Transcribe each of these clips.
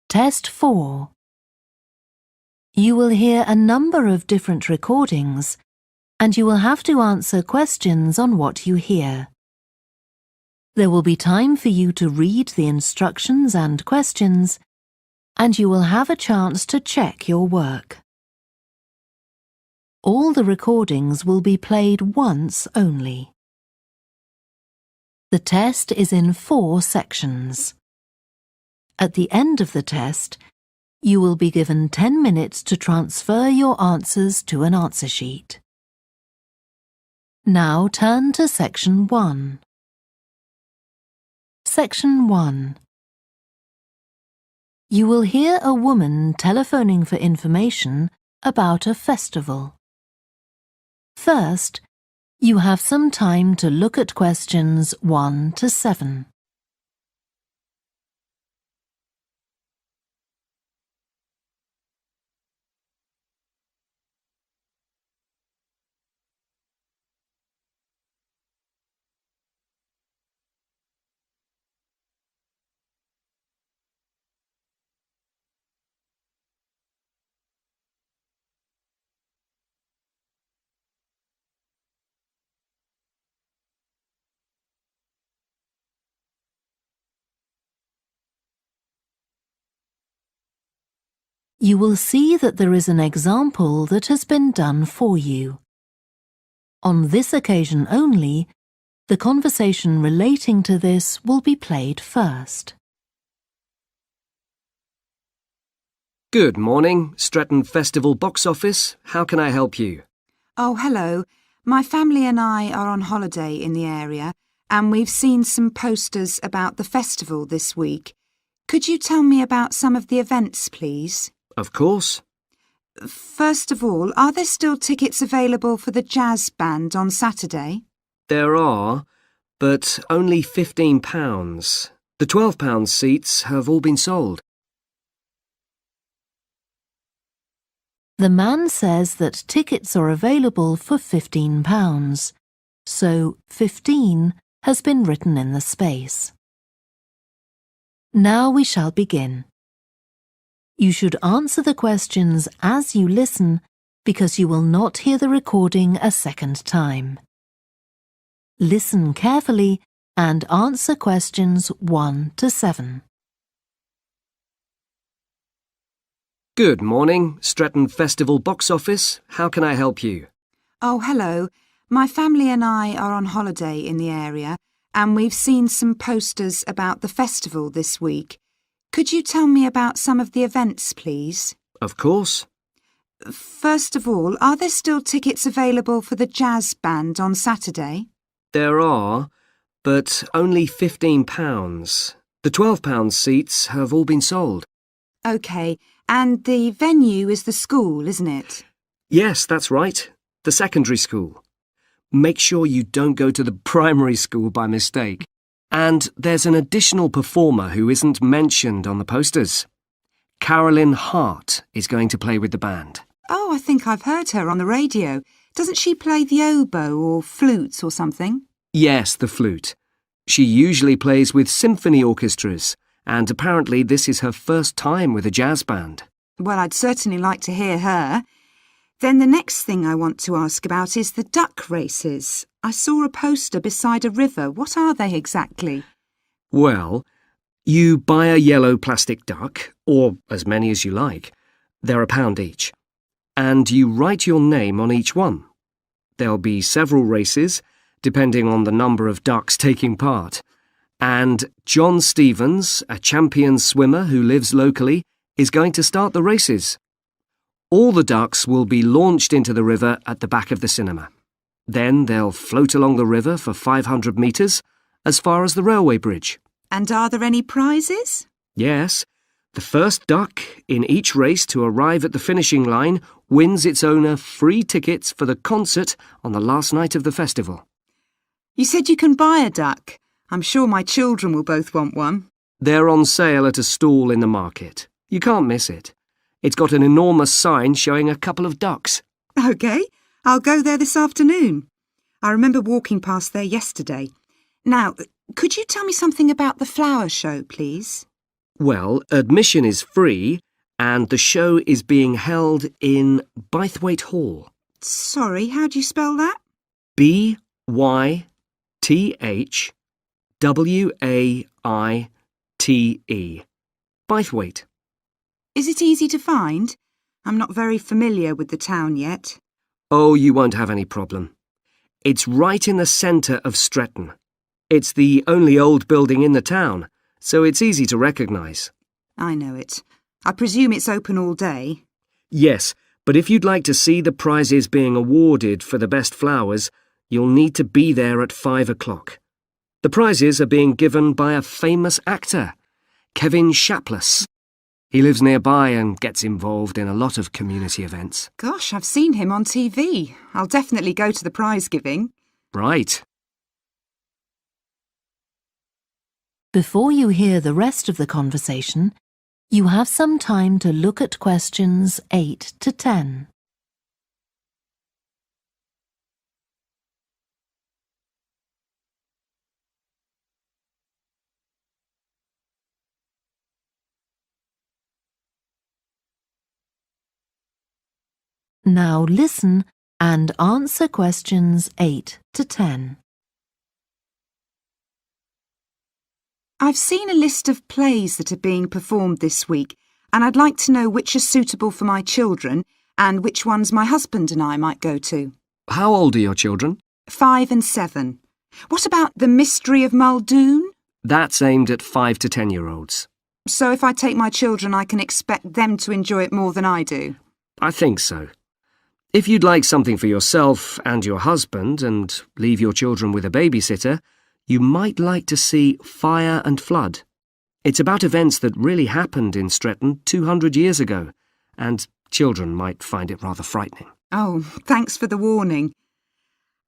Test 4. You will hear a number of different recordings, and you will have to answer questions on what you hear. There will be time for you to read the instructions and questions, and you will have a chance to check your work. All the recordings will be played once only. The test is in 4 sections. At the end of the test, you will be given 10 minutes to transfer your answers to an answer sheet. Now turn to Section 1. Section 1. You will hear a woman telephoning for information about a festival. First, you have some time to look at questions 1 to 7. You will see that there is an example that has been done for you. On this occasion only, the conversation relating to this will be played first. Good morning, Stretton Festival box office. How can I help you? Oh, hello. My family and I are on holiday in the area, and we've seen some posters about the festival this week. Could you tell me about some of the events, please? Of course. First of all, are there still tickets available for the jazz band on Saturday? There are, but only £15. The £12 seats have all been sold. The man says that tickets are available for £15, so 15 has been written in the space. Now we shall begin. You should answer the questions as you listen because you will not hear the recording a second time. Listen carefully and answer questions 1 to 7. Good morning, Stretton Festival box office. How can I help you? Oh, hello. My family and I are on holiday in the area, and we've seen some posters about the festival this week. Could you tell me about some of the events, please? Of course. First of all, are there still tickets available for the jazz band on Saturday? There are, but only £15. The £12 seats have all been sold. OK, and the venue is the school, isn't it? Yes, that's right. The secondary school. Make sure you don't go to the primary school by mistake. And there's an additional performer who isn't mentioned on the posters. Carolyn Hart is going to play with the band. Oh, I think I've heard her on the radio. Doesn't she play the oboe or flutes or something? Yes, the flute. She usually plays with symphony orchestras, and apparently this is her first time with a jazz band. Well, I'd certainly like to hear her. Then the next thing I want to ask about is the duck races. I saw a poster beside a river. What are they exactly? Well, you buy a yellow plastic duck, or as many as you like. They're £1 each. And you write your name on each one. There'll be several races, depending on the number of ducks taking part. And John Stevens, a champion swimmer who lives locally, is going to start the races. All the ducks will be launched into the river at the back of the cinema. Then they'll float along the river for 500 metres, as far as the railway bridge. And are there any prizes? Yes. The first duck in each race to arrive at the finishing line wins its owner free tickets for the concert on the last night of the festival. You said you can buy a duck. I'm sure my children will both want one. They're on sale at a stall in the market. You can't miss it. It's got an enormous sign showing a couple of ducks. OK, I'll go there this afternoon. I remember walking past there yesterday. Now, could you tell me something about the flower show, please? Well, admission is free and the show is being held in Bythwaite Hall. Sorry, how do you spell that? Bythwaite. Bythwaite. Is it easy to find? I'm not very familiar with the town yet. Oh, you won't have any problem. It's right in the centre of Stretton. It's the only old building in the town, so it's easy to recognise. I know it. I presume it's open all day. Yes, but if you'd like to see the prizes being awarded for the best flowers, you'll need to be there at 5 o'clock. The prizes are being given by a famous actor, Kevin Shapless. He lives nearby and gets involved in a lot of community events. Gosh, I've seen him on TV. I'll definitely go to the prize giving. Right. Before you hear the rest of the conversation, you have some time to look at questions 8 to 10. Now listen and answer questions 8 to 10. I've seen a list of plays that are being performed this week, and I'd like to know which are suitable for my children and which ones my husband and I might go to. How old are your children? 5 and 7. What about The Mystery of Muldoon? That's aimed at 5 to 10-year-olds. So if I take my children, I can expect them to enjoy it more than I do? I think so. If you'd like something for yourself and your husband and leave your children with a babysitter, you might like to see Fire and Flood. It's about events that really happened in Stretton 200 years ago, and children might find it rather frightening. Oh, thanks for the warning.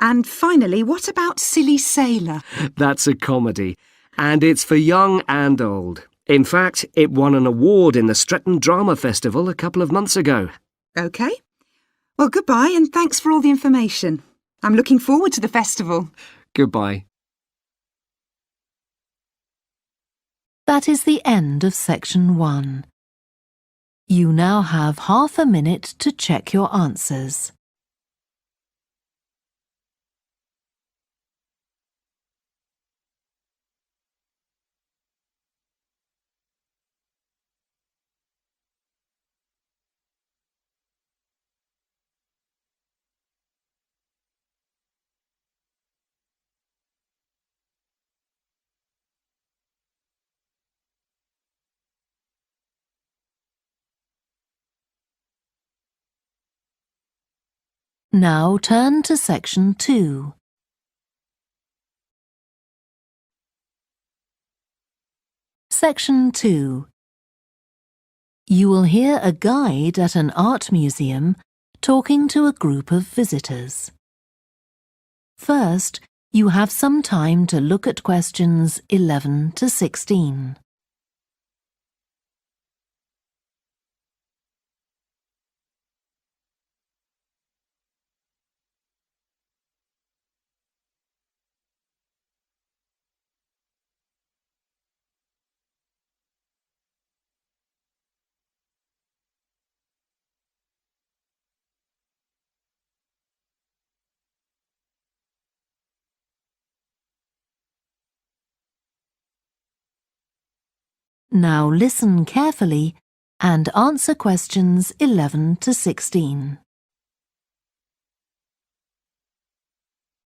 And finally, what about Silly Sailor? That's a comedy, and it's for young and old. In fact, it won an award in the Stretton Drama Festival a couple of months ago. OK. Well, goodbye and thanks for all the information. I'm looking forward to the festival. Goodbye. That is the end of section 1. You now have half a minute to check your answers. Now turn to section 2. Section 2. You will hear a guide at an art museum talking to a group of visitors. First, you have some time to look at questions 11 to 16. Now listen carefully and answer questions 11 to 16.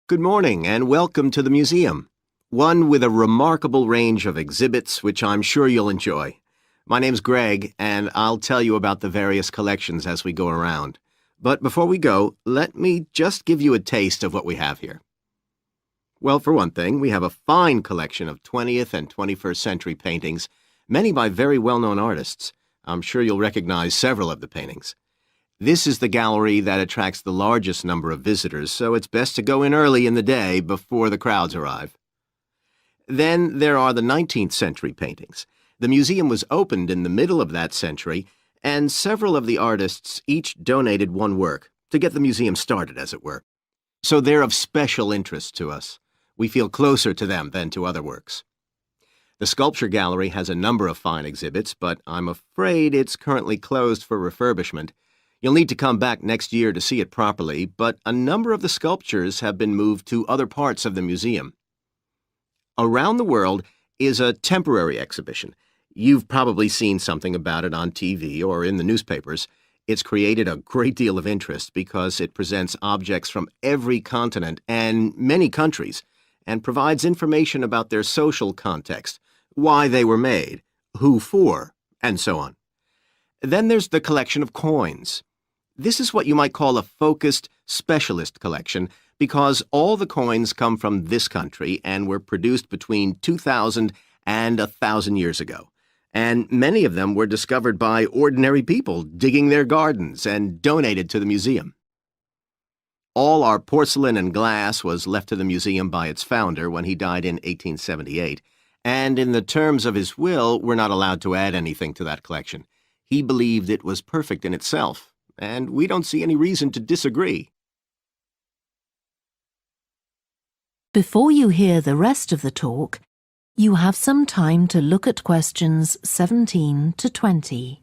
Good morning and welcome to the museum, one with a remarkable range of exhibits which I'm sure you'll enjoy. My name's Greg and I'll tell you about the various collections as we go around. But before we go, let me just give you a taste of what we have here. Well, for one thing, we have a fine collection of 20th and 21st century paintings, many by very well-known artists. I'm sure you'll recognize several of the paintings. This is the gallery that attracts the largest number of visitors, so it's best to go in early in the day before the crowds arrive. Then there are the 19th century paintings. The museum was opened in the middle of that century, and several of the artists each donated one work to get the museum started, as it were. So they're of special interest to us. We feel closer to them than to other works. The sculpture gallery has a number of fine exhibits, but I'm afraid it's currently closed for refurbishment. You'll need to come back next year to see it properly, but a number of the sculptures have been moved to other parts of the museum. Around the World is a temporary exhibition. You've probably seen something about it on TV or in the newspapers. It's created a great deal of interest because it presents objects from every continent and many countries and provides information about their social context, why they were made, who for, and so on. Then there's the collection of coins. This is what you might call a focused specialist collection because all the coins come from this country and were produced between 2,000 and 1,000 years ago. And many of them were discovered by ordinary people digging their gardens and donated to the museum. All our porcelain and glass was left to the museum by its founder when he died in 1878, and in the terms of his will, we're not allowed to add anything to that collection. He believed it was perfect in itself, and we don't see any reason to disagree. Before you hear the rest of the talk, you have some time to look at questions 17 to 20.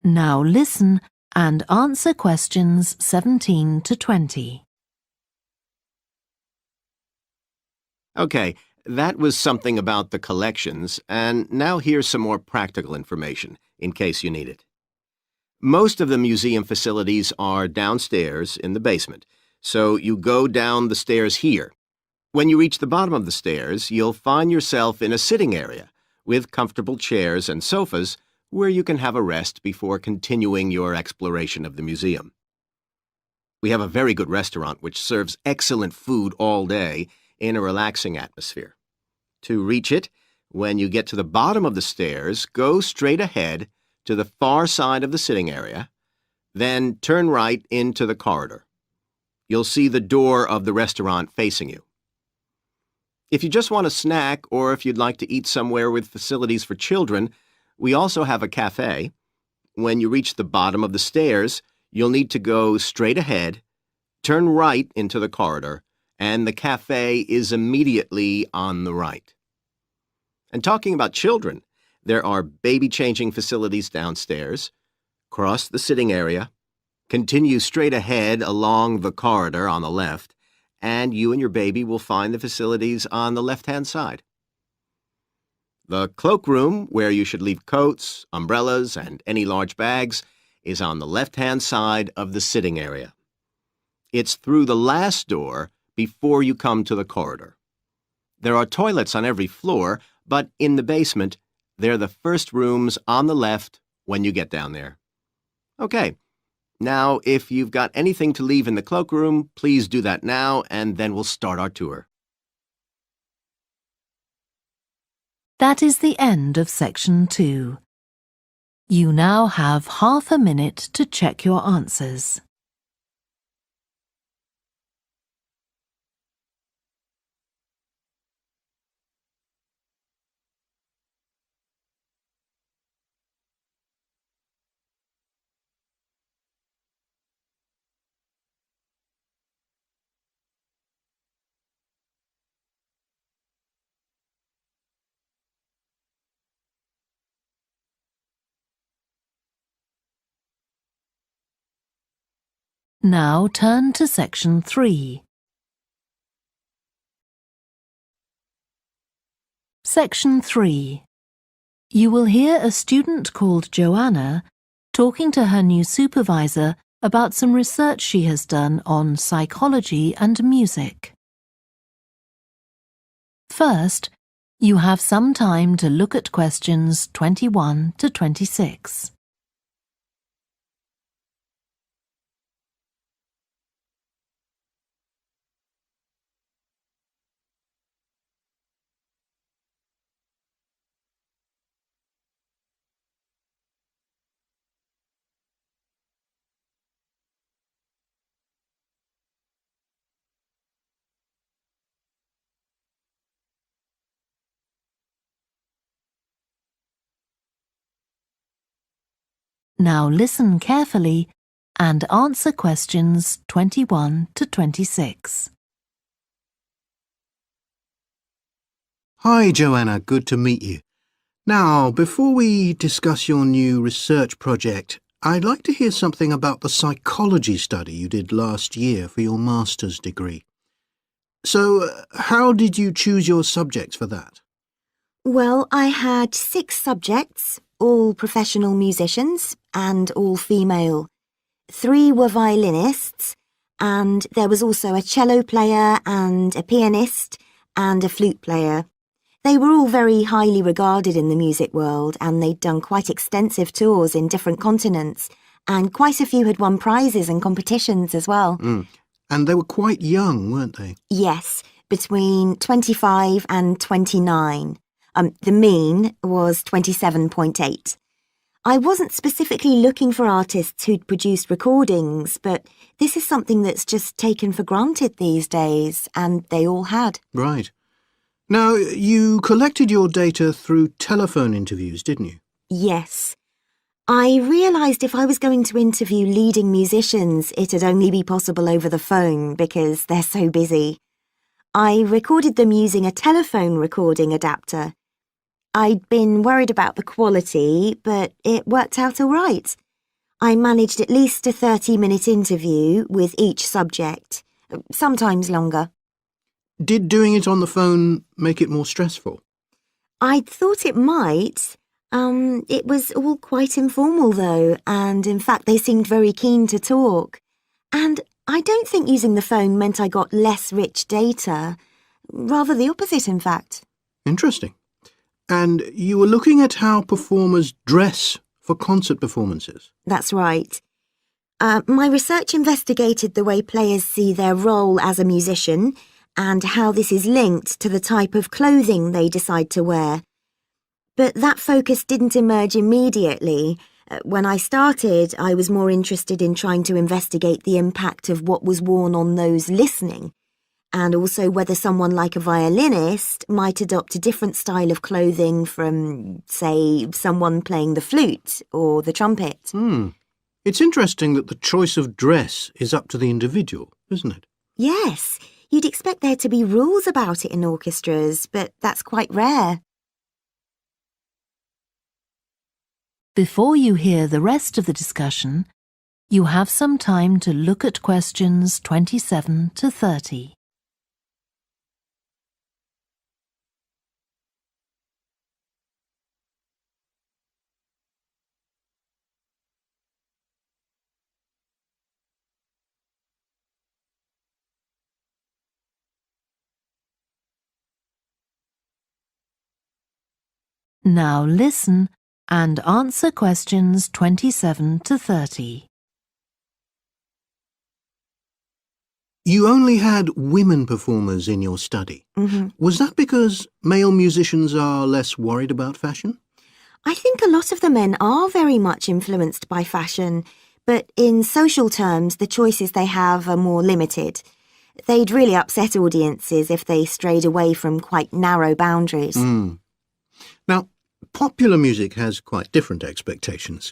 Now listen and answer questions 17 to 20. Okay, that was something about the collections, and now here's some more practical information, in case you need it. Most of the museum facilities are downstairs in the basement, so you go down the stairs here. When you reach the bottom of the stairs, you'll find yourself in a sitting area with comfortable chairs and sofas where you can have a rest before continuing your exploration of the museum. We have a very good restaurant which serves excellent food all day in a relaxing atmosphere. To reach it, when you get to the bottom of the stairs, go straight ahead to the far side of the sitting area, then turn right into the corridor. You'll see the door of the restaurant facing you. If you just want a snack or if you'd like to eat somewhere with facilities for children, we also have a cafe. When you reach the bottom of the stairs, you'll need to go straight ahead, turn right into the corridor, and the cafe is immediately on the right. And talking about children, there are baby-changing facilities downstairs. Cross the sitting area, continue straight ahead along the corridor on the left, and you and your baby will find the facilities on the left-hand side. The cloakroom, where you should leave coats, umbrellas, and any large bags, is on the left-hand side of the sitting area. It's through the last door before you come to the corridor. There are toilets on every floor, but in the basement, they're the first rooms on the left when you get down there. Okay, now if you've got anything to leave in the cloakroom, please do that now, and then we'll start our tour. That is the end of section 2. You now have half a minute to check your answers. Now turn to section 3. Section 3. You will hear a student called Joanna talking to her new supervisor about some research she has done on psychology and music. First, you have some time to look at questions 21 to 26. Now listen carefully and answer questions 21 to 26. Hi, Joanna. Good to meet you. Now, before we discuss your new research project, I'd like to hear something about the psychology study you did last year for your master's degree. So, how did you choose your subjects for that? Well, I had 6 subjects, all professional musicians and all female. 3 were violinists, and there was also a cello player and a pianist and a flute player. They were all very highly regarded in the music world, and they'd done quite extensive tours in different continents, and quite a few had won prizes and competitions as well. And they were quite young, weren't they? Yes, between 25 and 29. The mean was 27.8. I wasn't specifically looking for artists who'd produced recordings, but this is something that's just taken for granted these days, and they all had. Right. Now, you collected your data through telephone interviews, didn't you? Yes. I realised if I was going to interview leading musicians, it'd only be possible over the phone because they're so busy. I recorded them using a telephone recording adapter. I'd been worried about the quality, but it worked out all right. I managed at least a 30-minute interview with each subject, sometimes longer. Did doing it on the phone make it more stressful? I'd thought it might. It was all quite informal though, and in fact they seemed very keen to talk. And I don't think using the phone meant I got less rich data. Rather the opposite, in fact. Interesting. And you were looking at how performers dress for concert performances? That's right. My research investigated the way players see their role as a musician and how this is linked to the type of clothing they decide to wear. But that focus didn't emerge immediately. When I started, I was more interested in trying to investigate the impact of what was worn on those listening, and also whether someone like a violinist might adopt a different style of clothing from, say, someone playing the flute or the trumpet. It's interesting that the choice of dress is up to the individual, isn't it? Yes, you'd expect there to be rules about it in orchestras, but that's quite rare. Before you hear the rest of the discussion, you have some time to look at questions 27 to 30. Now listen and answer questions 27 to 30. You only had women performers in your study. Was that because male musicians are less worried about fashion? I think a lot of the men are very much influenced by fashion, but in social terms, the choices they have are more limited. They'd really upset audiences if they strayed away from quite narrow boundaries. Now, popular music has quite different expectations.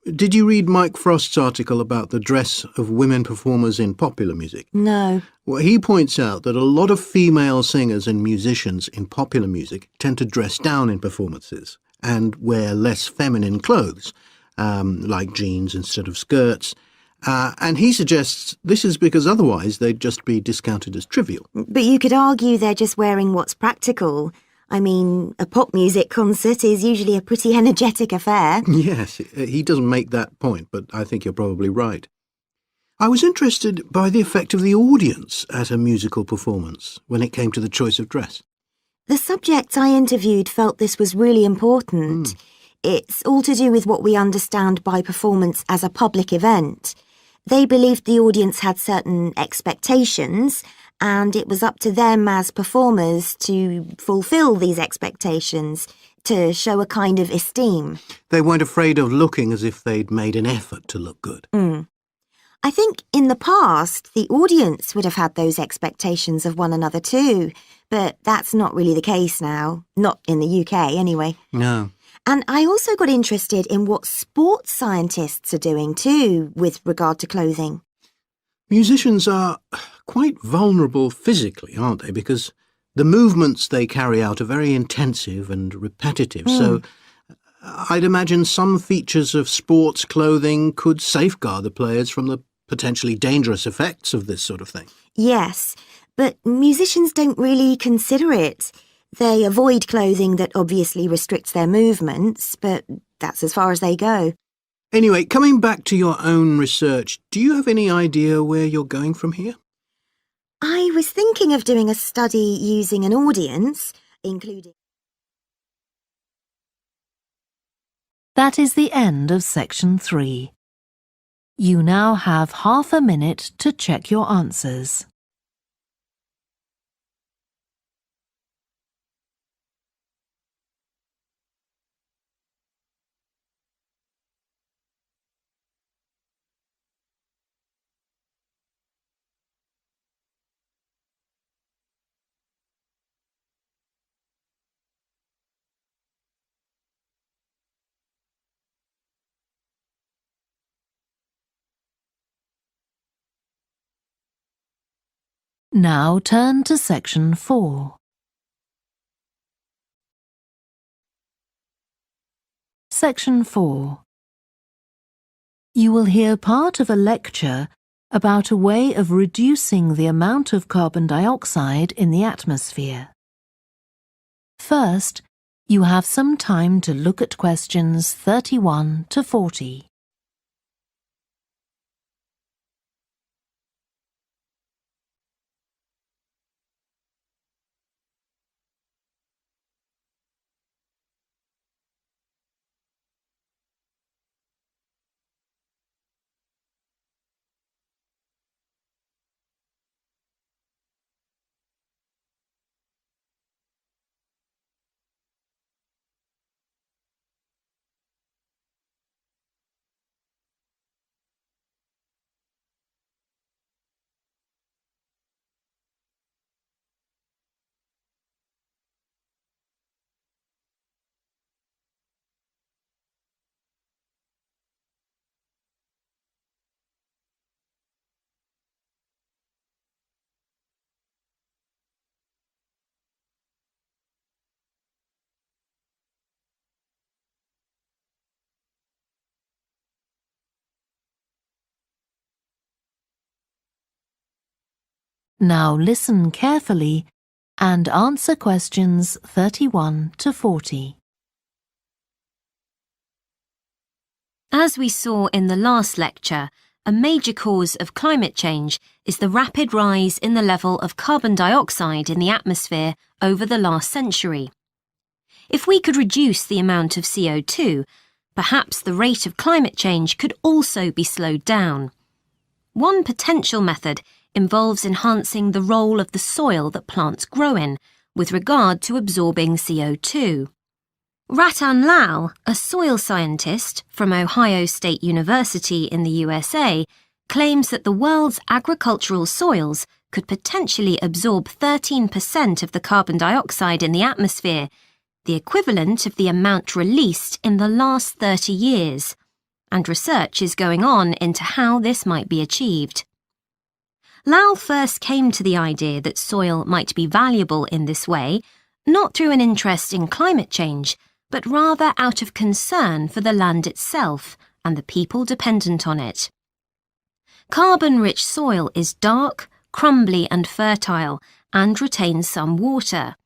Did you read Mike Frost's article about the dress of women performers in popular music? No. Well, he points out that a lot of female singers and musicians in popular music tend to dress down in performances and wear less feminine clothes, like jeans instead of skirts. And he suggests this is because otherwise they'd just be discounted as trivial. But you could argue they're just wearing what's practical. I mean, a pop music concert is usually a pretty energetic affair. Yes, he doesn't make that point, but I think you're probably right. I was interested by the effect of the audience at a musical performance when it came to the choice of dress. The subjects I interviewed felt this was really important. It's all to do with what we understand by performance as a public event. They believed the audience had certain expectations, and it was up to them as performers to fulfil these expectations, to show a kind of esteem. They weren't afraid of looking as if they'd made an effort to look good. I think in the past, the audience would have had those expectations of one another too, but that's not really the case now. Not in the UK, anyway. No. And I also got interested in what sports scientists are doing too with regard to clothing. Musicians are quite vulnerable physically, aren't they? Because the movements they carry out are very intensive and repetitive, so I'd imagine some features of sports clothing could safeguard the players from the potentially dangerous effects of this sort of thing. Yes, but musicians don't really consider it. They avoid clothing that obviously restricts their movements, but that's as far as they go. Anyway, coming back to your own research, do you have any idea where you're going from here? I was thinking of doing a study using an audience, including... That is the end of section 3. You now have half a minute to check your answers. Now turn to section 4. Section 4. You will hear part of a lecture about a way of reducing the amount of carbon dioxide in the atmosphere. First, you have some time to look at questions 31 to 40. Now listen carefully and answer questions 31 to 40. As we saw in the last lecture, a major cause of climate change is the rapid rise in the level of carbon dioxide in the atmosphere over the last century. If we could reduce the amount of CO2, perhaps the rate of climate change could also be slowed down. One potential method involves enhancing the role of the soil that plants grow in with regard to absorbing CO2. Ratan Lal, a soil scientist from Ohio State University in the USA, claims that the world's agricultural soils could potentially absorb 13% of the carbon dioxide in the atmosphere, the equivalent of the amount released in the last 30 years, and research is going on into how this might be achieved. Lal first came to the idea that soil might be valuable in this way, not through an interest in climate change, but rather out of concern for the land itself and the people dependent on it. Carbon-rich soil is dark, crumbly and fertile and retains some water.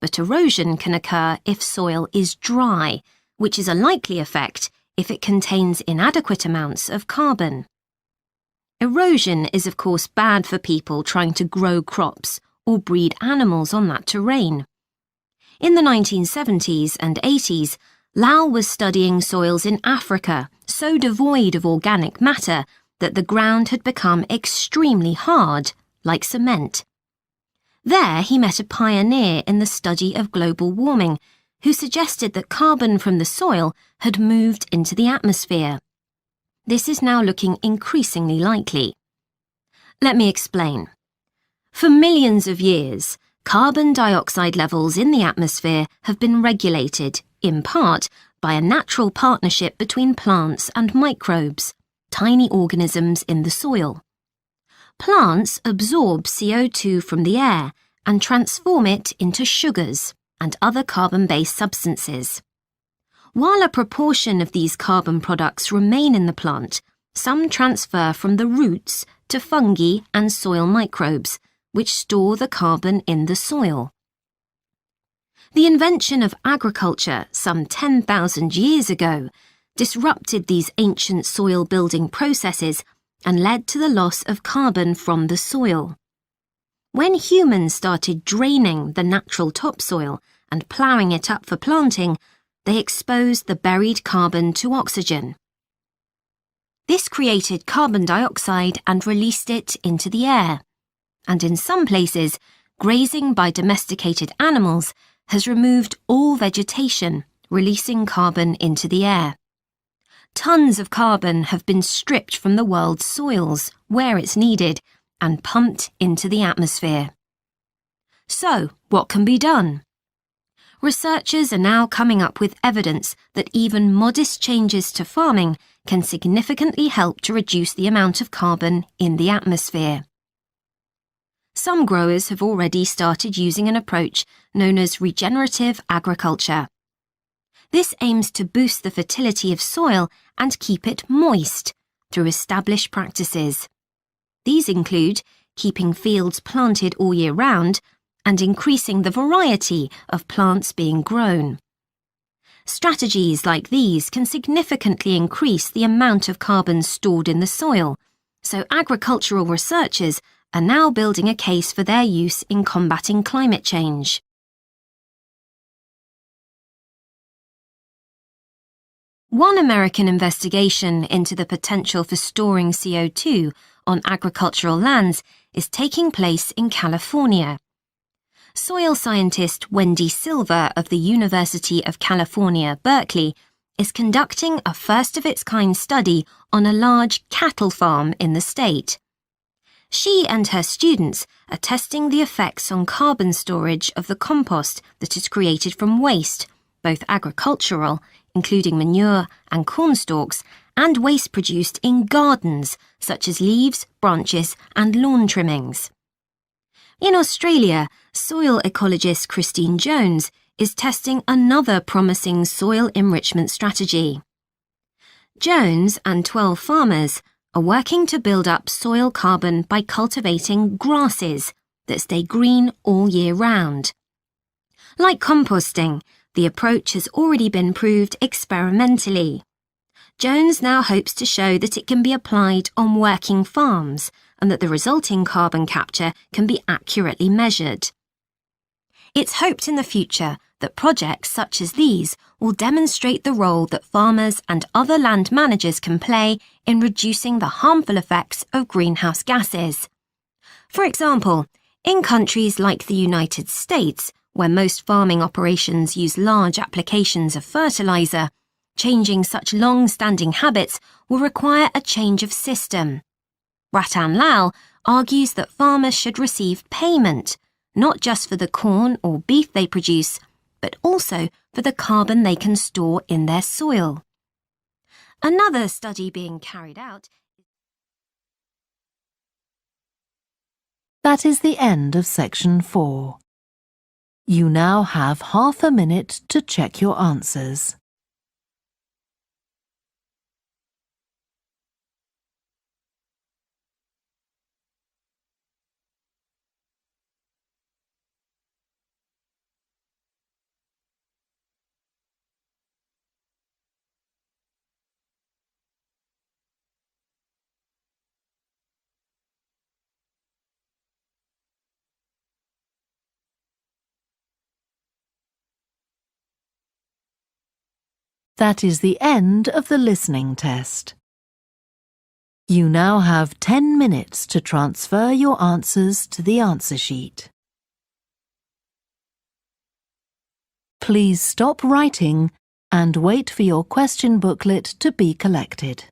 But erosion can occur if soil is dry, which is a likely effect if it contains inadequate amounts of carbon. Erosion is of course bad for people trying to grow crops or breed animals on that terrain. In the 1970s and 80s, Lal was studying soils in Africa so devoid of organic matter that the ground had become extremely hard, like cement. There he met a pioneer in the study of global warming who suggested that carbon from the soil had moved into the atmosphere. This is now looking increasingly likely. Let me explain. For millions of years, carbon dioxide levels in the atmosphere have been regulated, in part, by a natural partnership between plants and microbes, tiny organisms in the soil. Plants absorb CO2 from the air and transform it into sugars and other carbon-based substances. While a proportion of these carbon products remain in the plant, some transfer from the roots to fungi and soil microbes, which store the carbon in the soil. The invention of agriculture some 10,000 years ago disrupted these ancient soil-building processes and led to the loss of carbon from the soil. When humans started draining the natural topsoil and ploughing it up for planting, they exposed the buried carbon to oxygen. This created carbon dioxide and released it into the air. And in some places, grazing by domesticated animals has removed all vegetation, releasing carbon into the air. Tons of carbon have been stripped from the world's soils, where it's needed, and pumped into the atmosphere. So, what can be done? Researchers are now coming up with evidence that even modest changes to farming can significantly help to reduce the amount of carbon in the atmosphere. Some growers have already started using an approach known as regenerative agriculture. This aims to boost the fertility of soil and keep it moist through established practices. These include keeping fields planted all year round and increasing the variety of plants being grown. Strategies like these can significantly increase the amount of carbon stored in the soil, so agricultural researchers are now building a case for their use in combating climate change. One American investigation into the potential for storing CO2 on agricultural lands is taking place in California. Soil scientist Wendy Silver of the University of California, Berkeley, is conducting a first-of-its-kind study on a large cattle farm in the state. She and her students are testing the effects on carbon storage of the compost that is created from waste, both agricultural, including manure and corn stalks, and waste produced in gardens, such as leaves, branches, and lawn trimmings. In Australia, soil ecologist Christine Jones is testing another promising soil enrichment strategy. Jones and 12 farmers are working to build up soil carbon by cultivating grasses that stay green all year round. Like composting, the approach has already been proved experimentally. Jones now hopes to show that it can be applied on working farms and that the resulting carbon capture can be accurately measured. It's hoped in the future that projects such as these will demonstrate the role that farmers and other land managers can play in reducing the harmful effects of greenhouse gases. For example, in countries like the United States, where most farming operations use large applications of fertilizer, changing such long-standing habits will require a change of system. Ratan Lal argues that farmers should receive payment, not just for the corn or beef they produce, but also for the carbon they can store in their soil. Another study being carried out. That is the end of section 4. You now have half a minute to check your answers. That is the end of the listening test. You now have 10 minutes to transfer your answers to the answer sheet. Please stop writing and wait for your question booklet to be collected.